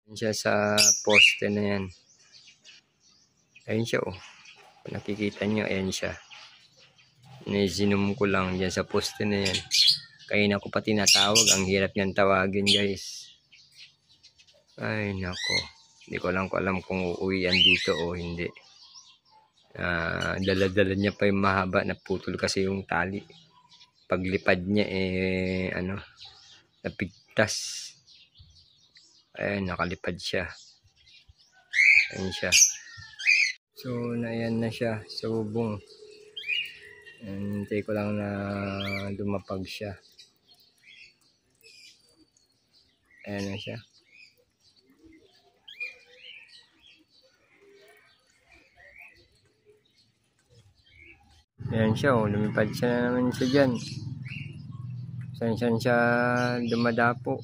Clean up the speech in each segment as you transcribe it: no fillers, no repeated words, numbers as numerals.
Yan siya sa poste na yan. Ayun siya oh. Kung nakikita nyo, ayan siya. Zoom ko lang dyan sa poste na yan. Kaya ko pa tinatawag. Ang hirap niyan tawagin guys. Ay nako. Hindi ko lang alam kung uuwian dito o hindi. Dala-dala niya pa yung mahaba. Naputol kasi yung tali. Paglipad niya napigtas. Ayan, nakalipad siya. Ayan siya. So, ayan na siya. Subong. Hintay ko lang na lumapag siya. Ayan na siya. Ayan siya. Oh, lumipad siya na naman siya dyan. Saan siya dumadapo.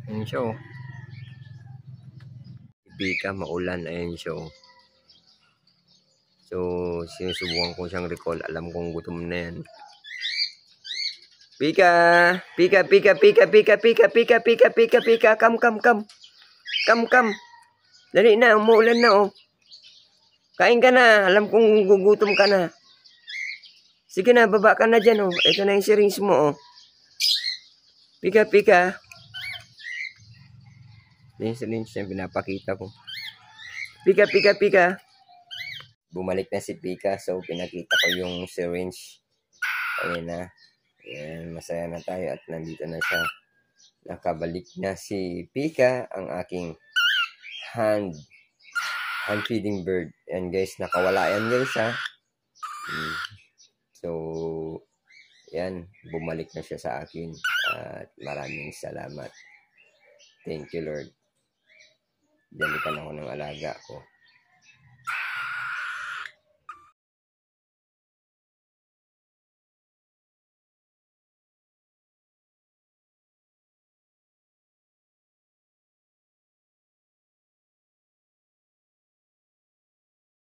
Ayan siya oh. Bika, maulan. Ayan siya oh. So, sinusubukan ko siyang recall. Alam kong gutom na yan. Pika! Pika, pika, pika, pika, pika, pika, pika, pika, pika. Come, come, come. Come, come. Dali na, umuulan na oh. Kain ka na. Alam kong gugutom ka na. Sige na, baba ka na dyan oh. Ito na yung syringe mo oh. Pika, pika. Yung syringe na pinapakita ko. Pika, pika, pika. Bumalik na si Pika. So, pinakita ko yung syringe. Ayan na. Ayan, masaya na tayo at nandito na siya. Nakabalik na si Pika, ang aking hand feeding bird. Ayan guys, nakawala yan guys ha. So, yan, bumalik na siya sa akin. At maraming salamat. Thank you Lord. Dalikan ako ng alaga ko.